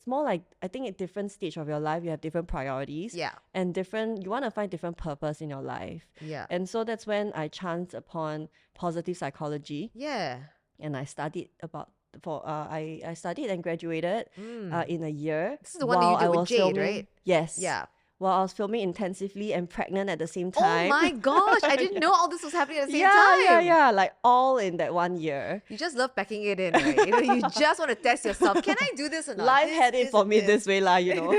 it's more like, I think at different stage of your life, you have different priorities. Yeah. And you want to find different purpose in your life. Yeah. And so that's when I chanced upon positive psychology. Yeah. And I studied I studied and graduated in a year. This is the one that you did I with was Jade, filming. right? Yes. Yeah. While I was filming intensively and pregnant at the same Oh time. my gosh, I didn't know all this was happening at the same yeah, time. yeah, like all in that 1 year. You just love packing it in, right? You know, you just want to test yourself. Can I do this or not? Life This, had it for me this way lah, you know.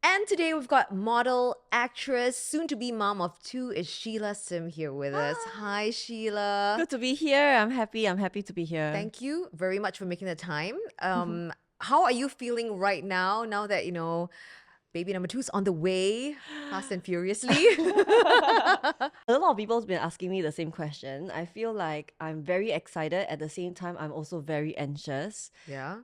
And today we've got model, actress, soon-to-be mom of 2 is Sheila Sim here with us. Hi, Sheila. Good to be here. I'm happy to be here. Thank you very much for making the time. How are you feeling right now that, you know, baby number 2 is on the way, fast and furiously? A lot of people's been asking me the same question. I feel like I'm very excited. At the same time, I'm also very anxious. Yeah.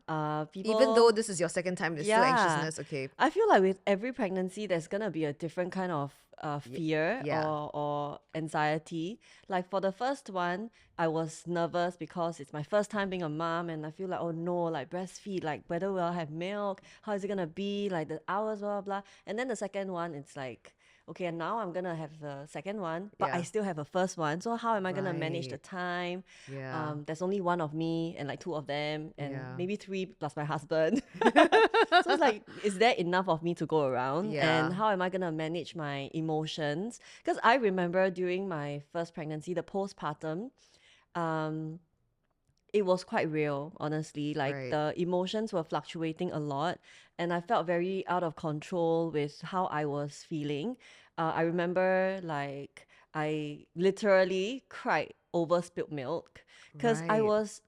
People, Even though this is your second time, there's still anxiousness. Okay. I feel like with every pregnancy, there's gonna be a different kind of fear yeah. or anxiety. Like for the first one, I was nervous because it's my first time being a mom, and I feel like, oh no, like breastfeed, like whether we'll have milk, how is it gonna be, like the hours, blah blah blah. And then the second one, it's like, okay, and now I'm gonna have the second one, but Yeah. I still have a first one. So how am I gonna manage the Right. time? Yeah. There's only one of me and like 2 of them, and Yeah. maybe 3 plus my husband. So it's like, is there enough of me to go around? Yeah. And how am I gonna manage my emotions? Because I remember during my first pregnancy, the postpartum, it was quite real, honestly. Like Right. the emotions were fluctuating a lot, and I felt very out of control with how I was feeling. I remember like I literally cried over spilled milk because Right.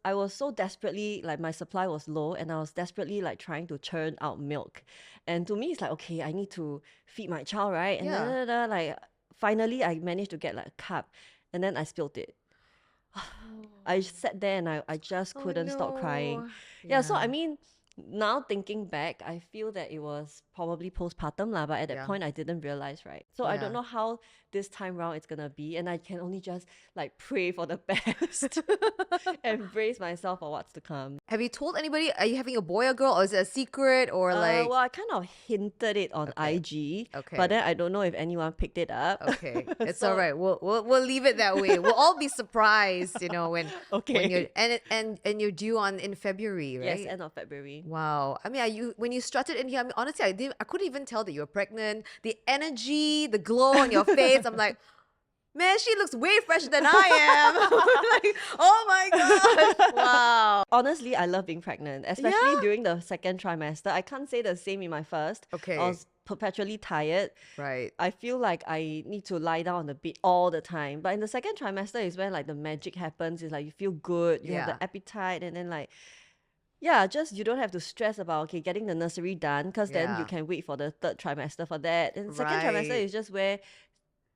I was so desperately, like my supply was low, and I was desperately like trying to churn out milk. And to me, it's like, okay, I need to feed my child, right? And Yeah. like finally I managed to get like a cup, and then I spilled it. I sat there and I just Oh couldn't stop crying. no. Yeah, so I mean, now thinking back, I feel that it was probably postpartum lah, but at that Yeah. point I didn't realize, right? So I don't Yeah. know how this time round it's gonna be, and I can only just like pray for the best and brace myself for what's to come. Have you told anybody? Are you having a boy or girl, or is it a secret, or like? Well, I kind of hinted it on Okay. IG, Okay. but then I don't know if anyone picked it up. Okay, it's So- all right. We'll leave it that way. We'll all be surprised, you know, when Okay. you're and you're due on in February, right? Yes, end of February. Wow. I mean, when you strutted in here, I mean, honestly, I couldn't even tell that you were pregnant. The energy, the glow on your face, I'm like, man, she looks way fresher than I am. Like, oh my gosh. Wow. Honestly, I love being pregnant, especially Yeah? during the second trimester. I can't say the same in my first. Okay. I was perpetually tired. Right. I feel like I need to lie down on the bed all the time. But in the second trimester is when like the magic happens. It's like you feel good, you have Yeah. the appetite, and then like, yeah, just you don't have to stress about, okay, getting the nursery done, because then Yeah. you can wait for the third trimester for that. And second trimester Right. is just where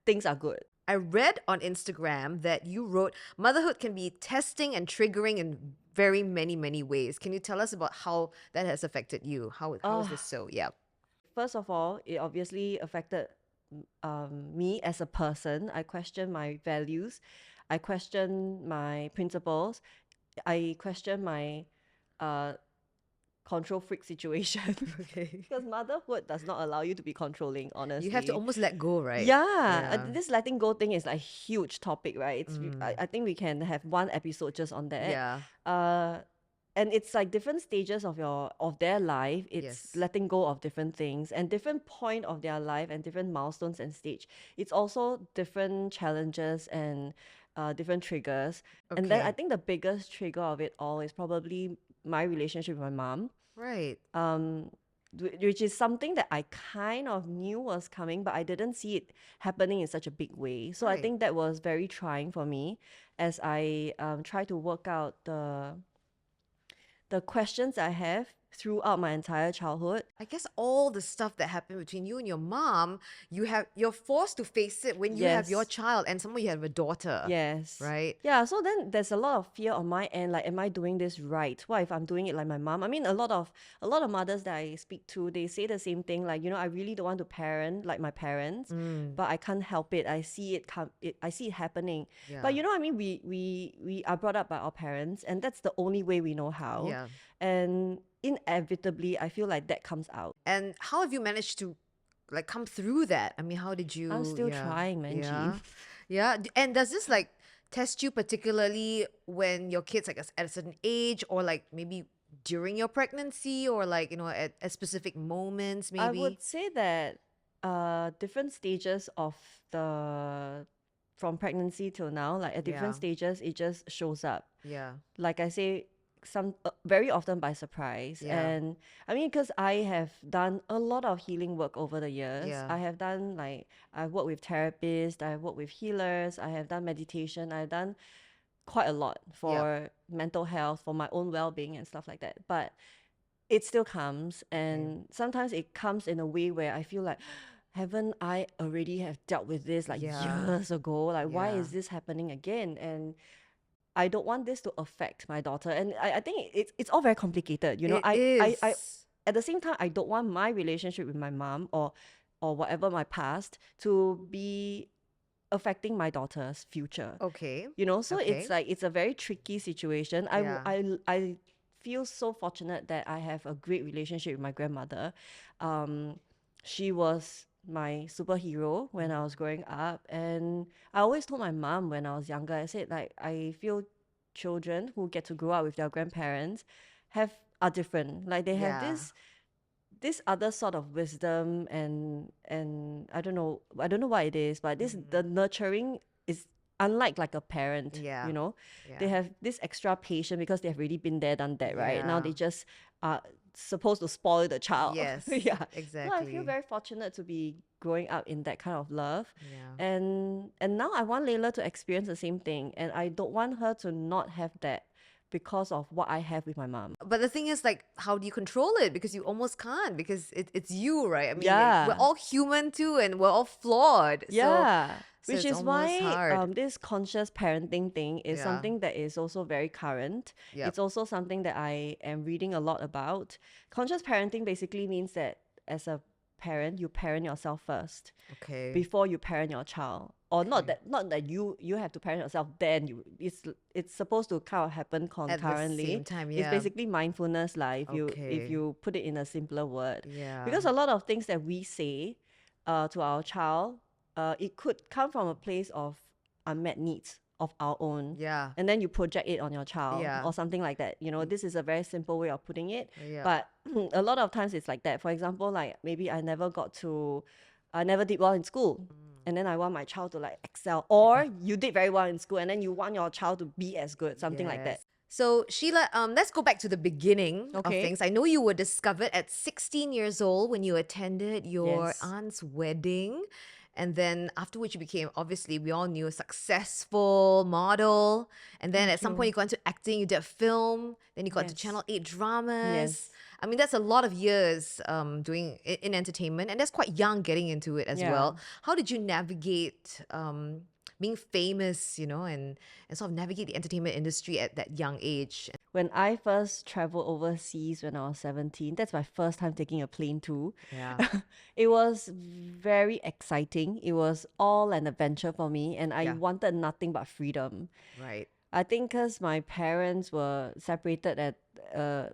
things are good. I read on Instagram that you wrote motherhood can be testing and triggering in very many ways. Can you tell us about how that has affected you? How is this so? Yeah. First of all, it obviously affected me as a person. I question my values. I question my principles. I question my control freak situation. Okay. Because motherhood does not allow you to be controlling, honestly. You have to almost let go, right? Yeah, this letting go thing is a huge topic, right? I think we can have one episode just on that. Yeah. And it's like different stages of their life. It's Yes. letting go of different things and different point of their life and different milestones and stage. It's also different challenges and different triggers. And then I Okay. think the biggest trigger of it all is probably my relationship with my mom, Right. which is something that I kind of knew was coming, but I didn't see it happening in such a big way. So I Right. think that was very trying for me as I try to work out the questions I have throughout my entire childhood. I guess all the stuff that happened between you and your mom, you're forced to face it when you have your Yes. child, and someone you have a daughter, Yes. right? Yeah, so then there's a lot of fear on my end, like, am I doing this right? What if I'm doing it like my mom? I mean, a lot of mothers that I speak to, they say the same thing, like, I really don't want to parent like my parents, but I can't help it. I see I see it happening. But Yeah. I mean, we are brought up by our parents, and that's the only way we know how. Yeah. And inevitably, I feel like that comes out. And how have you managed to like come through that? I mean, how did I'm you? still Yeah. trying, Yeah. Manji. Yeah. And does this like test you particularly when your kids like at a certain age, or like maybe during your pregnancy, or like at specific moments I maybe? would say that different stages of the from pregnancy till now, like at different Yeah. stages, it just shows up. Yeah. Like I say, some very often by surprise. Yeah. And I mean, because I have done a lot of healing work over the years. Yeah. I have done I've worked with therapists, I've worked with healers, I have done meditation, I've done quite a lot Yeah. for mental health, for my own well-being and stuff like that. But it still comes, and sometimes it comes in a way where I feel like, haven't I already have dealt with this like Yeah. years ago? Like, why Yeah. is this happening again? And I don't want this to affect my daughter. And I think it's all very complicated. It I is. at the same time, I don't want my relationship with my mom or whatever my past to be affecting my daughter's future. Okay. So Okay. it's a very tricky situation. Yeah. I feel so fortunate that I have a great relationship with my grandmother. She was my superhero when I was growing up, and I always told my mom when I was younger, I said, like, I feel children who get to grow up with their grandparents are different. Like, they have Yeah. this other sort of wisdom, and I don't know what it is, but the nurturing is unlike like a parent. Yeah. They Yeah. have this extra patience because they've already been there, done that, right? Now Yeah. they just are supposed to spoil the child. Yes. Yeah. So I feel Exactly. very fortunate to be growing up in that kind of love. Yeah. And now I want Layla to experience the same thing, and I don't want her to not have that because of what I have with my mom. But the thing is, like, how do you control it? Because you almost can't, because it's you, right? I mean, we're Yeah. all human too, and we're all flawed. Yeah. So Which it's is almost why hard. this conscious parenting thing is Yeah. something that is also very current. Yep. It's also something that I am reading a lot about. Conscious parenting basically means that as a parent, you parent yourself first Okay. before you parent your child. Or not that you have to parent yourself, then it's supposed to kind of happen At the concurrently. same time, It's yeah. basically mindfulness, like, if Okay. you put it in a simpler word. Yeah. Because a lot of things that we say to our child, it could come from a place of unmet needs of our own. Yeah. And then you project it on your child Yeah. or something like that. This is a very simple way of putting it. Yeah. But a lot of times it's like that. For example, like, maybe I never did well in school. And then I want my child to like excel. Or you did very well in school and then you want your child to be as good, something like that. Yes. So Sheila, let's go back to the beginning of Okay. things. I know you were discovered at 16 years old when you attended your Yes. aunt's wedding. And then after which you became, obviously, we all knew, a successful model. And then at some point you got into acting, you did a film, then you got to Yes. Channel 8 dramas. Yes. I mean, that's a lot of years doing in entertainment, and that's quite young getting into it as Yeah. well. How did you navigate being famous, and sort of navigate the entertainment industry at that young age? When I first traveled overseas when I was 17, that's my first time taking a plane too. Yeah. It was very exciting. It was all an adventure for me, and I Yeah. wanted nothing but freedom. Right. I think because my parents were separated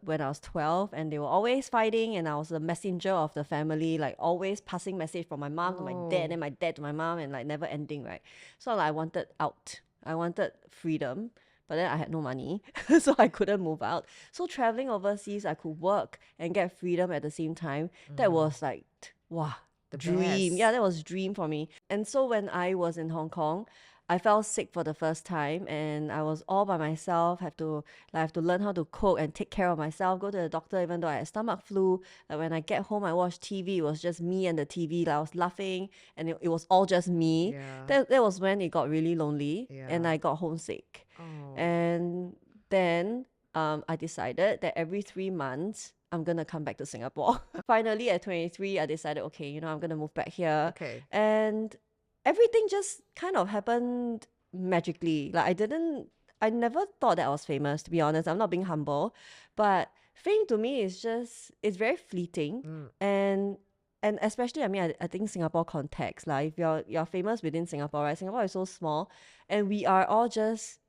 when I was 12, and they were always fighting, and I was the messenger of the family, like always passing message from my mom to my dad, and my dad to my mom, and like never ending, right? So like, I wanted out. I wanted freedom, but then I had no money, so I couldn't move out. So traveling overseas, I could work and get freedom at the same time. That was like, wow, The dream. best. Yeah, that was dream for me. And so when I was in Hong Kong, I fell sick for the first time, and I was all by myself. Have to learn how to cook and take care of myself. Go to the doctor even though I had stomach flu. Like, when I get home, I watched TV. It was just me and the TV. Like, I was laughing, and it was all just me. Yeah. That was when it got really lonely, and Yeah. I got homesick. Oh. And then I decided that every 3 months I'm going to come back to Singapore. Finally, at 23, I decided, okay, you know, I'm going to move back here. Okay. And everything just kind of happened magically. Like I never thought that I was famous, to be honest. I'm not being humble. But fame to me is just, it's very fleeting. And especially, I mean, I think Singapore context, like if you're famous within Singapore, right? Singapore is so small and we are all just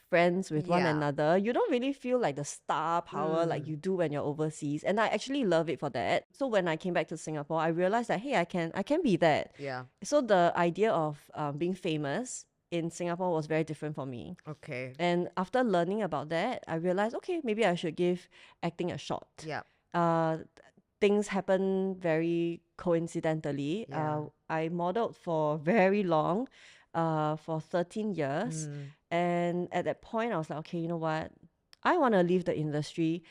friends with one Yeah. another. You don't really feel like the star power like you do when you're overseas. And I actually love it for that. So when I came back to Singapore, I realized that, hey, I can be that. Yeah. So the idea of being famous in Singapore was very different for me. Okay. And after learning about that, I realized, okay, maybe I should give acting a shot. Yeah. Things happen very coincidentally. Yeah. I modeled for very long, for 13 years. And at that point, I was like, okay, you know what? I want to leave the industry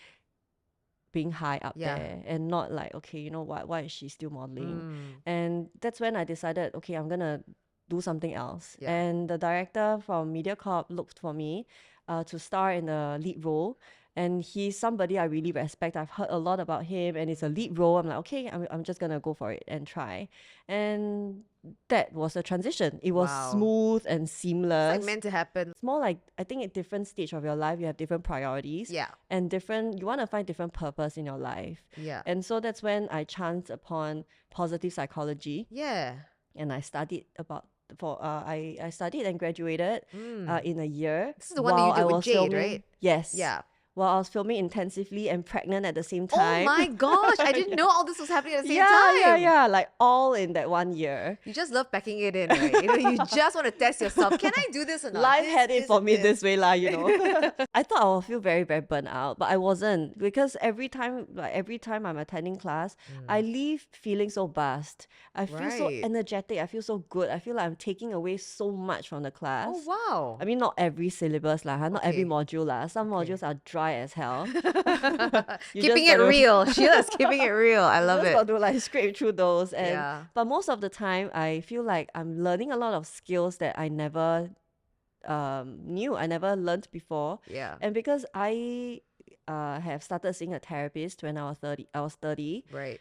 being high up Yeah. there and not like, okay, you know what? Why is she still modeling? And that's when I decided, okay, I'm going to do something else. Yeah. And the director from MediaCorp looked for me to star in the lead role. And he's somebody I really respect. I've heard a lot about him and it's a lead role. I'm like, okay, I'm just going to go for it and try. And that was a transition. It was Wow. smooth and It's seamless. like meant to happen. It's more like, I think at different stage of your life, you have different priorities. Yeah. And you want to find different purpose in your life. Yeah. And so that's when I chanced upon positive psychology. Yeah. And I studied I studied and graduated in a year. This is the one that you while did I with was Jade, filming, right? Yes. Yeah. While I was filming intensively and pregnant at the same Oh time. my gosh, I didn't know all this was happening at the same time. Yeah, like all in that 1 year. You just love packing it in, right? You know, you just want to test yourself. Can I do this or not? Life This, had it for and me this way lah, you know. I thought I would feel very, very burnt out, but I wasn't, because every time I'm attending class, I leave feeling so buzzed. I feel so Right. energetic. I feel so good. I feel like I'm taking away so much from the class. Oh wow. I mean, not every syllabus lah, not every Okay. module lah. Some modules are dry as hell. You Keeping just it gotta- real. Sheila's keeping it real. I love just it. got to like scrape through those. And Yeah. but most of the time, I feel like I'm learning a lot of skills that I never knew. I never learned before. Yeah. And because I have started seeing a therapist when I was 30. Right.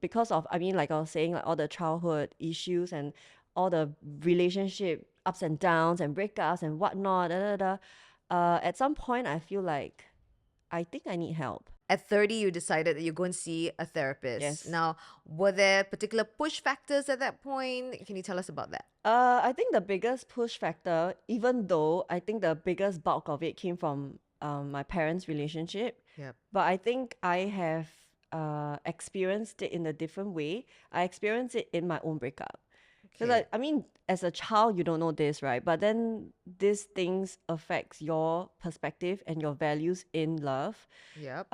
Because of, I mean, like I was saying, like all the childhood issues and all the relationship ups and downs and breakups and whatnot. At some point, I feel like I think I need help. At 30, you decided that you're going to see a therapist. Yes. Now, were there particular push factors at that point? Can you tell us about that? I think the biggest push factor, even though I think the biggest bulk of it came from my parents' relationship, Yep. but I think I have experienced it in a different way. I experienced it in my own breakup. Because I mean, as a child, you don't know this, right? But then these things affects your perspective and your values in love. Yep.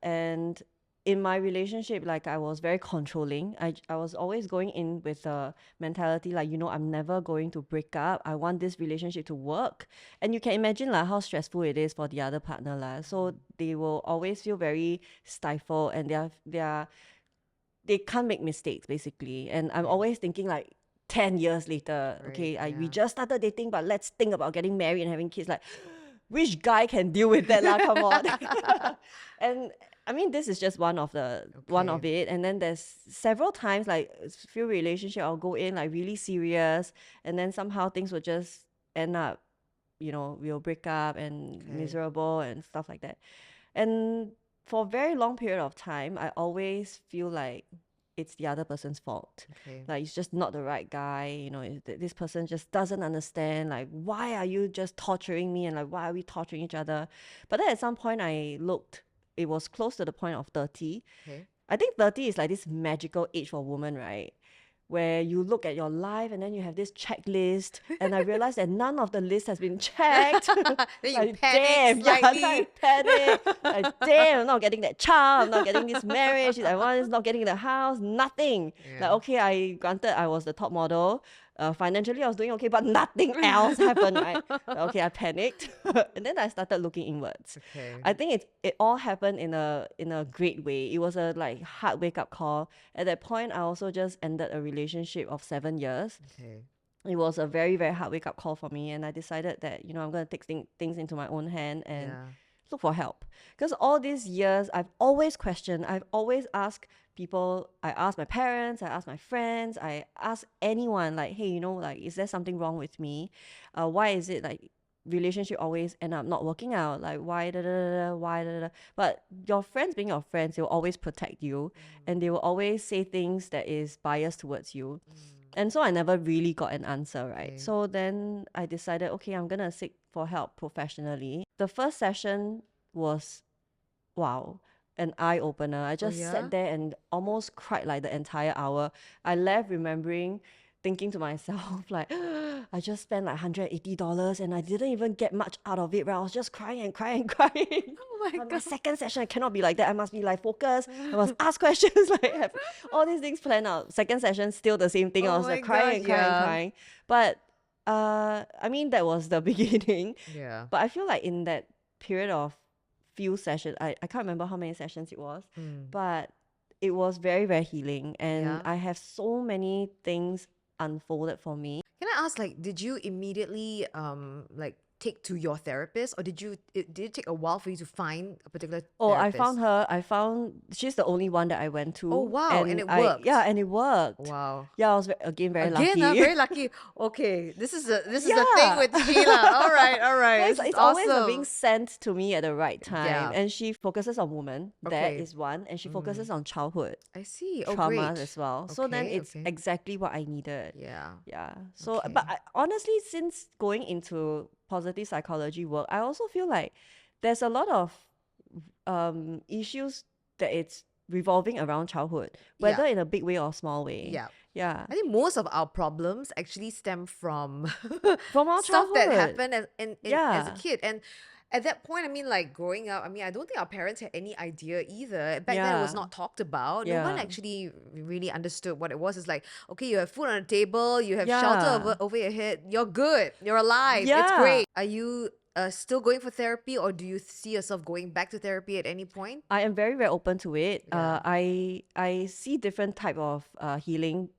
And in my relationship, like I was very controlling. I was always going in with a mentality like, you know, I'm never going to break up. I want this relationship to work. And you can imagine like how stressful it is for the other partner. Like. So they will always feel very stifled and they can't make mistakes basically. And I'm always thinking like 10 years later, Right, okay, we yeah. just started dating, but let's think about getting married and having kids. Like, which guy can deal with that lah? Come on. And I mean, this is just one of it. And then there's several times, like few relationship, I'll go in like really serious, and then somehow things will just end up, you know, we'll break up and miserable and stuff like that. And for a very long period of time, I always feel like it's the other person's fault. Okay. Like it's just not the right guy, you know, this person just doesn't understand, like, why are you just torturing me and like, why are we torturing each other? But then at some point I looked, it was close to the point of 30. Okay. I think 30 is like this magical age for women, right? Where you look at your life and then you have this checklist, and I realized that none of the list has been checked. Then you Like, panic damn, slightly. I panic. Like, damn, I'm not getting that child, I'm not getting this marriage, I want not getting the house, nothing. Yeah. Like, okay, granted I was the top model. Financially, I was doing okay, but nothing else happened, right? Okay, I panicked. And then I started looking inwards. Okay. I think it all happened in a great way. It was a like hard wake up call. At that point, I also just ended a relationship of 7 years. Okay. It was a very, very hard wake up call for me, and I decided that, you know, I'm going to take things into my own hand and Yeah. look for help. Because all these years, I've always questioned, I've always asked people, I asked my parents, I asked my friends, I asked anyone, like, hey, like, is there something wrong with me? Why is it like relationship always end up not working out? Like, why, da, da, da, da, why, da, da, da. But your friends being your friends, they'll always protect you and they will always say things that is biased towards you. And so I never really got an answer, right? Okay. So then I decided, okay, I'm going to seek for help professionally. The first session was, wow, an eye opener. I just yeah? sat there and almost cried like the entire hour. I left remembering thinking to myself, like, I just spent like $180 and I didn't even get much out of it, right? I was just crying and crying and crying. Oh my But my God. second session, I cannot be like that. I must be like focused. I must ask questions, like have all these things planned out. Second session, still the same thing. I Oh was my like crying God, and crying and crying. But I mean, that was the beginning. Yeah. But I feel like in that period of few sessions, I can't remember how many sessions it was, but it was very, very healing. And Yeah. I have so many things unfolded for me. Can I ask, like, did you immediately like take to your therapist, or did it take a while for you to find a particular Oh, therapist? she's the only one that I went to. Oh, wow, and it worked. Yeah, and it worked. Wow. Yeah, I was again very Again, lucky. very lucky. Okay, this is the thing Yeah. with Sheila. All right, all right. Yeah, This is it's always being awesome. sent to me at the right time. Yeah. And she focuses on women. That Okay. is one. And she focuses on childhood I see. Oh, traumas great. as well. So then Okay, it's okay. exactly what I needed. Yeah. Yeah. So, Okay. but honestly, since going into positive psychology work, I also feel like there's a lot of issues that it's revolving around childhood, whether Yeah. in a big way or small way. Yeah. Yeah. I think most of our problems actually stem from From our stuff that childhood. happened as as a Yeah. kid. And at that point, I mean, like growing up, I mean, I don't think our parents had any idea either. Back then, it was Yeah. not talked about. No one Yeah. actually really understood what it was. It's like, okay, you have food on the table, you have shelter Yeah. over your head, you're good, you're alive, it's Yeah. great. Are you still going for therapy, or do you see yourself going back to therapy at any point? I am very, very open to it. Yeah. I see different type of healing.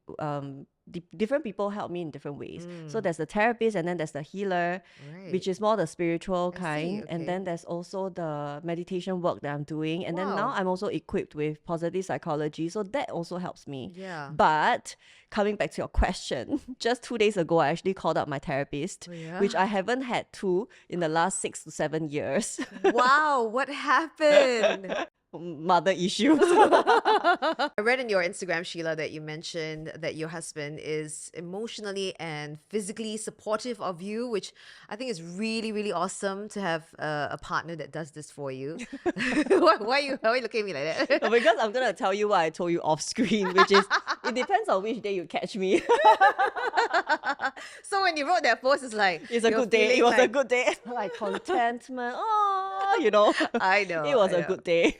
Different people help me in different ways. So there's the therapist, and then there's the healer, Right. which is more the spiritual I see, kind. okay. And then there's also the meditation work that I'm doing. And then now Wow. I'm also equipped with positive psychology. So that also helps me. Yeah. But coming back to your question, just 2 days ago, I actually called up my therapist, Oh, yeah? which I haven't had to in the last 6 to 7 years. Wow, what happened? Mother issues. I read in your Instagram, Sheila, that you mentioned that your husband is emotionally and physically supportive of you, which I think is really, really awesome to have a partner that does this for you. Why are you looking at me like that? Because I'm gonna tell you what I told you off screen, which is it depends on which day you catch me. So when you wrote that post, it's like It's a you're good day. feeling It was a like- good day. Like contentment. Oh, you know. I know. It was I a know. good day.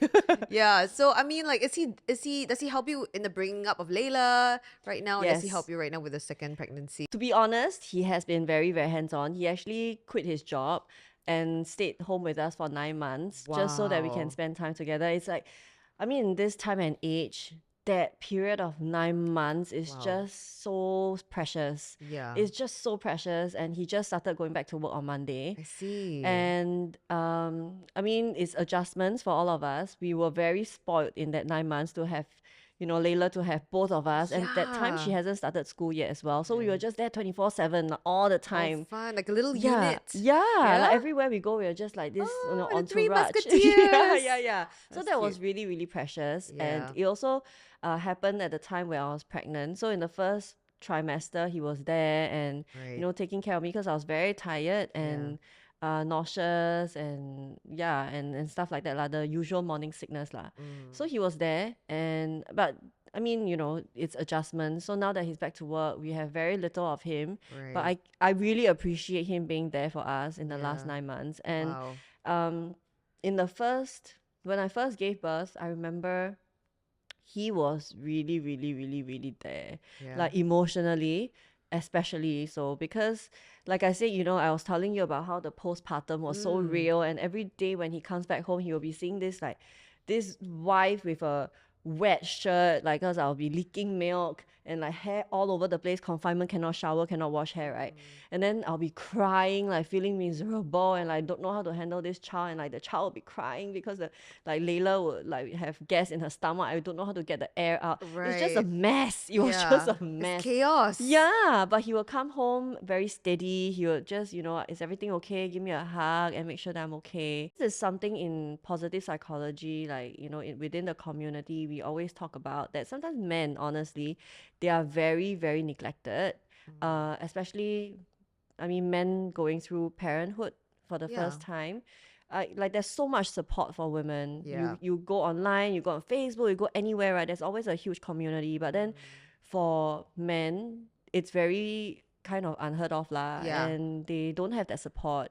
Yeah. So I mean, like, does he help you in the bringing up of Layla right now? Does he Yes. help you right now with the second pregnancy? To be honest, he has been very, very hands-on. He actually quit his job and stayed home with us for 9 months just so that we can Wow. spend time together. It's like, I mean, in this time and age, that period of 9 months is Wow. just so precious. Yeah. It's just so precious. And he just started going back to work on Monday. I see. And I mean, it's adjustments for all of us. We were very spoiled in that 9 months to have, Layla to have both of us. And that time she Yeah. hasn't started school yet as well. So we were just there 24/7 all the Oh, time. fun. Like a little Yeah, unit. yeah. Yeah? Like everywhere we go, we are just like this, Oh, the Three entourage. Yeah, Musketeers. yeah, yeah. So That's that was cute. really, really precious. And Yeah. it also happened at the time where I was pregnant. So in the first trimester, he was there and Right. taking care of me because I was very tired and nauseous and and stuff like that, like the usual morning sickness lah. So he was there, but I mean, it's adjustment. So now that he's back to work, we have very little of him. But Right. I really appreciate him being there for us in the last Yeah. 9 months. And Wow. in when I first gave birth, I remember he was really, really, really, really there, Yeah. like emotionally, especially so because, like I said, I was telling you about how the postpartum was so real, and every day when he comes back home, he will be seeing this wife with a wet shirt, like, because I'll be leaking milk, and like hair all over the place, confinement, cannot shower, cannot wash hair, right? And then I'll be crying, like feeling miserable, and like don't know how to handle this child, and like the child will be crying because the like Layla would like have gas in her stomach. I don't know how to get the air out. It's just a Right. mess. It was just Yeah. a It's mess. chaos. Yeah, but he will come home very steady. He will just, is everything okay? Give me a hug and make sure that I'm okay. This is something in positive psychology, like, within the community, we always talk about that sometimes men, honestly, they are very, very neglected, especially, I mean, men going through parenthood for the Yeah. first time. Like there's so much support for women. Yeah. You go online, you go on Facebook, you go anywhere, right? There's always a huge community. But then for men, it's very kind of unheard of lah, Yeah. and they don't have that support.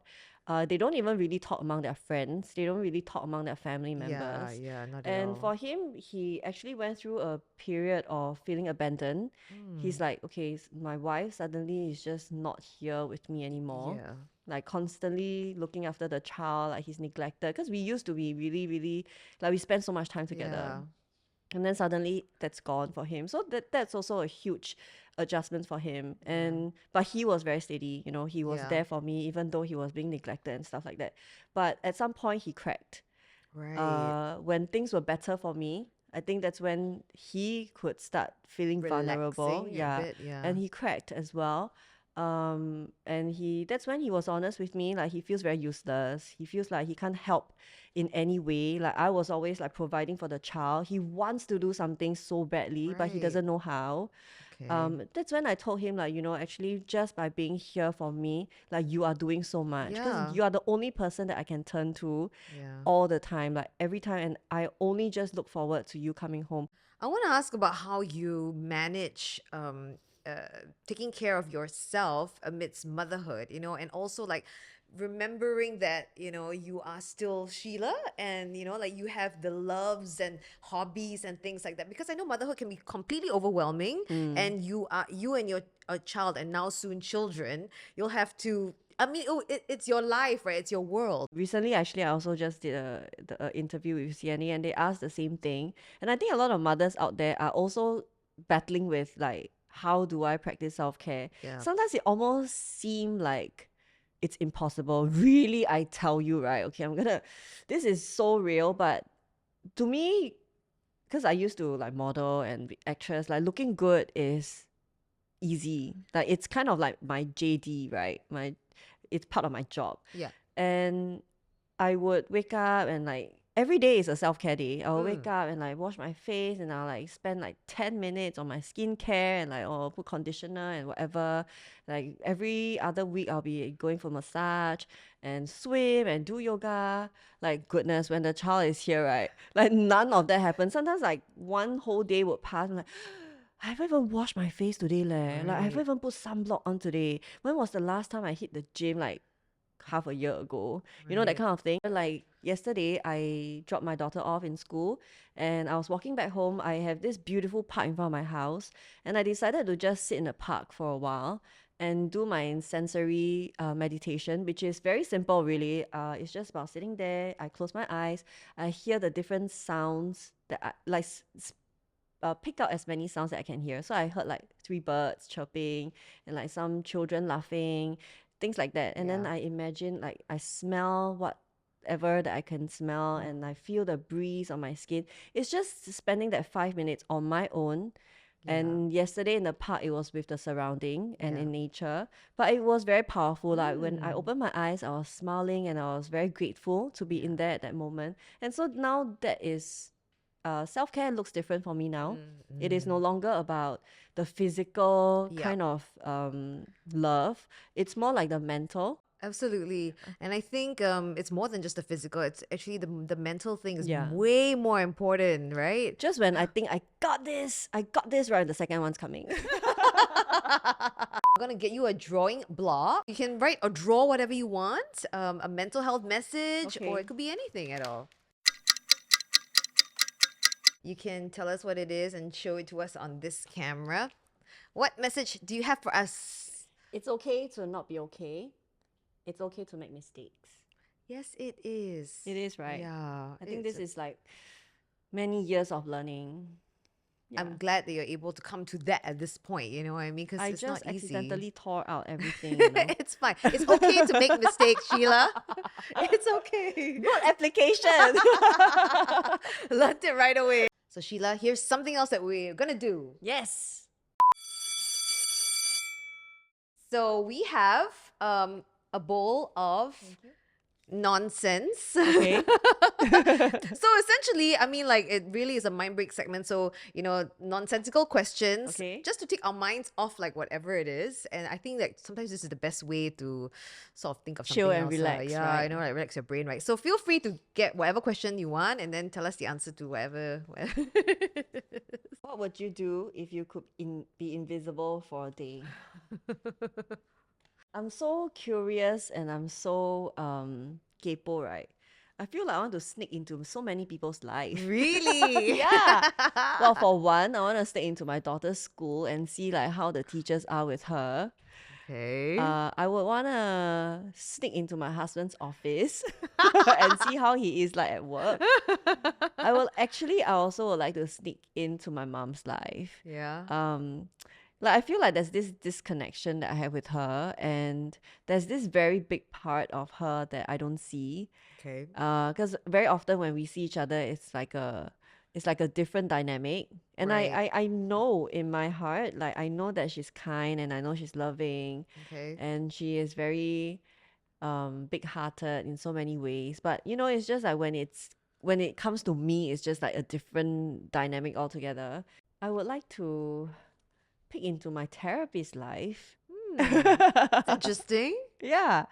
They don't even really talk among their friends. They don't really talk among their family Yeah. members. Yeah. Not at And all. for him, he actually went through a period of feeling abandoned. He's like, okay, my wife suddenly is just not here with me anymore. Yeah. Like constantly looking after the child, like he's neglected. Because we used to be really, really, like we spend so much time together. Yeah. And then suddenly that's gone for him. So that's also a huge adjustment for him. And but he was very steady, he was Yeah. there for me, even though he was being neglected and stuff like that. But at some point he cracked. Right. When things were better for me, I think that's when he could start feeling vulnerable. Relaxing a Yeah. bit. Yeah. And he cracked as well. And that's when he was honest with me. Like he feels very useless. He feels like he can't help in any way. Like I was always like providing for the child. He wants to do something so badly, but he Right. doesn't know how. Okay. That's when I told him, like, actually just by being here for me, like you are doing so much, because Yeah. you are the only person that I can turn to Yeah. all the time, like every time, and I only just look forward to you coming home. I want to ask about how you manage taking care of yourself amidst motherhood, and also like remembering that, you are still Sheila and, like you have the loves and hobbies and things like that. Because I know motherhood can be completely overwhelming, and you and your child and now soon children, you'll have to. I mean, it's your life, right? It's your world. Recently, actually, I also just did a interview with CNA, and they asked the same thing. And I think a lot of mothers out there are also battling with like, how do I practice self-care? Yeah. Sometimes it almost seem like it's impossible. Really, I tell you, right? Okay, this is so real, but to me, because I used to like model and be actress, like looking good is easy. Like it's kind of like my JD, right? It's part of my job. Yeah. And I would wake up and like every day is a self-care day. I'll wake up and like wash my face, and I'll like spend like 10 minutes on my skincare and like put conditioner and whatever. Like every other week I'll be going for massage and swim and do yoga. Like goodness, when the child is here, right? Like none of that happens. Sometimes like one whole day would pass. I'm like, I haven't even washed my face today, leh. Like I haven't Right. even put sunblock on today. When was the last time I hit the gym? Like half a year ago, that Right. kind of thing. Like yesterday, I dropped my daughter off in school, and I was walking back home. I have this beautiful park in front of my house, and I decided to just sit in the park for a while and do my sensory meditation, which is very simple, really. It's just about sitting there. I close my eyes. I hear the different sounds that I like. Pick out as many sounds that I can hear. So I heard like three birds chirping and like some children laughing, things like that. And then Yeah. I imagine like I smell whatever that I can smell, and I feel the breeze on my skin. It's just spending that 5 minutes on my own. Yeah. And yesterday in the park, it was with the surrounding and Yeah. in nature. But it was very powerful. Like when I opened my eyes, I was smiling and I was very grateful to be in there at that moment. And so now that is self-care looks different for me now. It is no longer about the physical Yeah. kind of love. It's more like the mental. Absolutely. And I think it's more than just the physical. It's actually the mental thing is Yeah. way more important, right? Just when I think I got this right, the second one's coming. I'm gonna get you a drawing block. You can write or draw whatever you want, a mental health message, or Okay. it could be anything at all. You can tell us what it is and show it to us on this camera. What message do you have for us? It's okay to not be okay. It's okay to make mistakes. Yes, it is. It is, right? Yeah. I think this is like many years of learning. I'm glad that you're able to come to that at this point. You know what I mean? Because I it's just not easy. accidentally tore out everything, you know. It's fine. It's okay to make mistakes, Sheila. It's okay. Good application. Learned it right away. So Sheila, here's something else that we're gonna do. Yes. So we have a bowl of nonsense. Okay. So essentially, I mean, like, it really is a mind break segment. So, you know, nonsensical questions, Okay. just to take our minds off like whatever it is. And I think that sometimes this is the best way to sort of think of Chill something and else. relax, Yeah, right? you know, like relax your brain, right? So feel free to get whatever question you want and then tell us the answer to whatever. What would you do if you could be invisible for a day? I'm so curious and I'm so kaypoh, right? I feel like I want to sneak into so many people's lives. Really? Yeah. Well, for one, I want to sneak into my daughter's school and see like how the teachers are with her. Okay. I would want to sneak into my husband's office and see how he is like at work. I also would like to sneak into my mom's life. Yeah. Like I feel like there's this disconnection that I have with her, and there's this very big part of her that I don't see. Okay. Because very often when we see each other, it's like a different dynamic. And Right. I know in my heart, like I know that she's kind and I know she's loving Okay. and she is very big hearted in so many ways. But you know, it's just like when it comes to me, it's just like a different dynamic altogether. I would like to peek into my therapist's life. It's interesting. Yeah.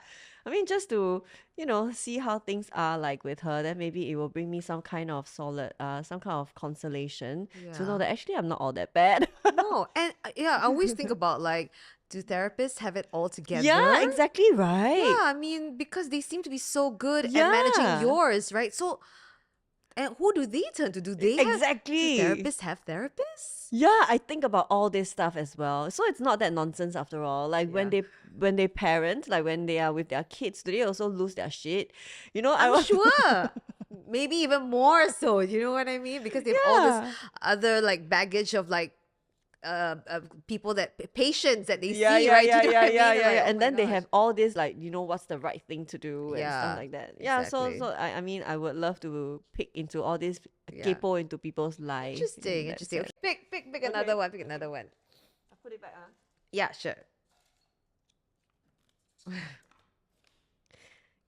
I mean, just to, you know, see how things are like with her, then maybe it will bring me some kind of some kind of consolation to know Yeah. that actually I'm not all that bad. No, and yeah, I always think about like, do therapists have it all together? Yeah, exactly right. Yeah, I mean, because they seem to be so good at Yeah. managing yours, right? So, and who do they turn to? Do they have, Exactly. do therapists have therapists? Yeah, I think about all this stuff as well. So it's not that nonsense after all. Like when Yeah. they parent, like when they are with their kids, do they also lose their shit? You know, I'm sure. Maybe even more so, you know what I mean? Because they have all Yeah. this other like baggage of like people patients that they Yeah, see, yeah, right? yeah, Do you know yeah, what I yeah, mean? yeah, Like, yeah. oh And my then they gosh. have all this like, you know, what's the right thing to do and Yeah, stuff like that. Yeah, exactly. so I mean, I would love to pick into all this Yeah. kaypoh into people's lives. in Interesting, that interesting. sense. Okay, pick another one. Pick another one. I put it back. Yeah, sure.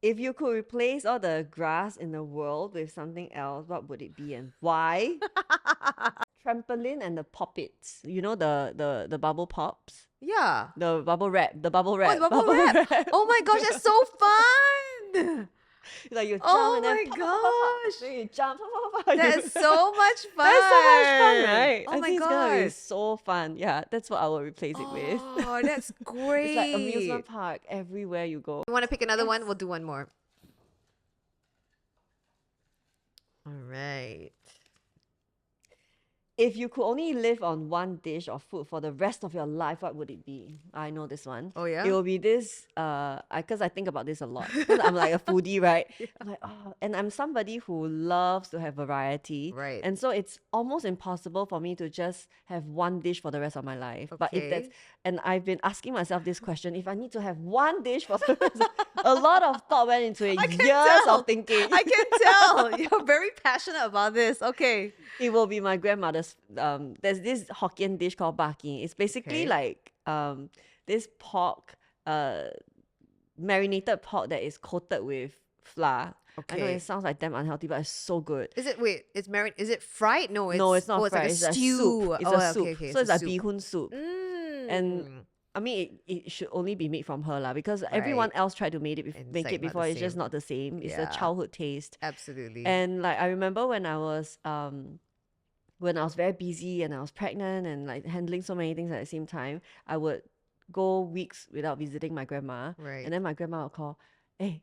If you could replace all the grass in the world with something else, what would it be and why? Trampoline and the poppets. You know the bubble pops? Yeah. The bubble wrap. The bubble wrap. Oh, the bubble wrap. Oh my gosh, that's so fun. Like you jump Oh and then my pop, pop, pop, pop. gosh. Then you jump. Pop, pop, pop, That's so much fun. That's so much fun, right? Oh I my think it's gonna be gosh. so fun. Yeah, that's what I will replace it with. Oh, that's great. It's like amusement park everywhere you go. You want to pick another one? We'll do one more. All right. If you could only live on one dish of food for the rest of your life, what would it be? I know this one. Oh, yeah? It will be this, because I think about this a lot. Because I'm like a foodie, right? I'm like, oh, and I'm somebody who loves to have variety. Right. And so it's almost impossible for me to just have one dish for the rest of my life. But if that's, Okay. and I've been asking myself this question, if I need to have one dish for the rest a lot of thought went into it, I can years tell. of thinking. I can tell. You're very passionate about this. Okay. It will be my grandmother's. There's this Hokkien dish called baki. It's basically Okay. like this pork, marinated pork that is coated with flour. I know Okay. it sounds like damn unhealthy, but it's so good. Is it, wait, it's married, is it fried? No, No, it's not oh, fried. It's like a It's stew. a soup. It's Oh, a soup. okay, okay. So it's a like soup. bihun soup. Mm. And I mean, it should only be made from her lah, because everyone Right. else tried to make And it's make like it not the before. It's just same. not the same. It's Yeah. a childhood taste. Absolutely. And like I remember when I was very busy and I was pregnant and like handling so many things at the same time, I would go weeks without visiting my grandma. Right. And then my grandma would call, hey,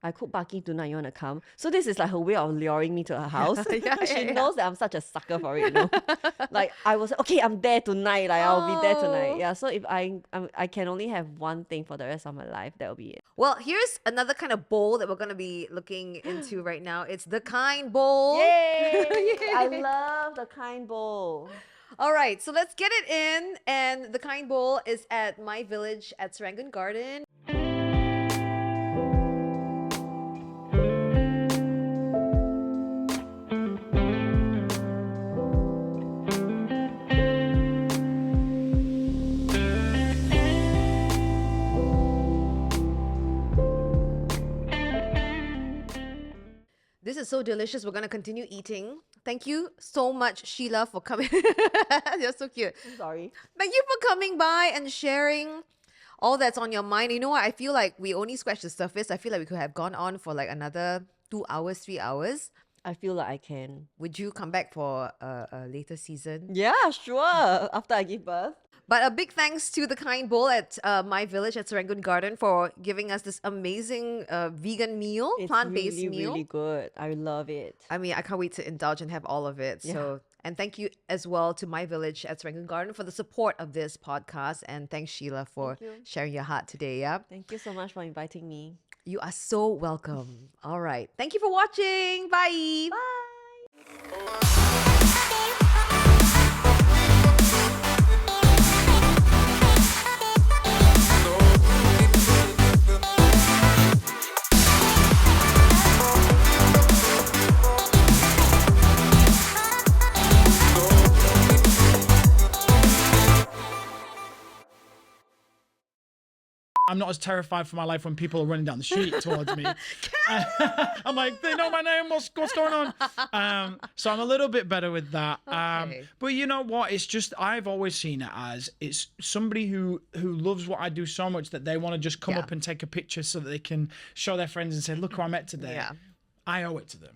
I cook baki tonight, you want to come? So this is like her way of luring me to her house. Yeah, She yeah. knows that I'm such a sucker for it, you know. Like I was okay, I'm there tonight. Like I'll be there Oh. tonight. Yeah. So if I can only have one thing for the rest of my life, that'll be it. Well, here's another kind of bowl that we're going to be looking into right now. It's the kind bowl. Yay! Yay. I love the kind bowl. All right, so let's get it in. And the kind bowl is at my village at Serangoon Garden. This is so delicious. We're going to continue eating. Thank you so much, Sheila, for coming. You're so cute. I'm sorry. Thank you for coming by and sharing all that's on your mind. You know what? I feel like we only scratched the surface. I feel like we could have gone on for like another 2 hours, 3 hours. I feel like I can. Would you come back for a later season? Yeah, sure. After I give birth. But a big thanks to the kind bowl at my village at Serangoon Garden for giving us this amazing vegan meal, It's plant-based really, meal. really good. I love it. I mean, I can't wait to indulge and have all of it. So, and thank you as well to my village at Serangoon Garden for the support of this podcast. And thanks, Sheila, for sharing your heart today. Yeah. Thank you so much for inviting me. You are so welcome. All right. Thank you for watching. Bye. Bye. I'm not as terrified for my life when people are running down the street towards me. I'm like, they know my name. What's going on? So I'm a little bit better with that. Okay. But you know what? It's just I've always seen it as it's somebody who loves what I do so much that they want to just come up and take a picture so that they can show their friends and say, look who I met today. Yeah. I owe it to them.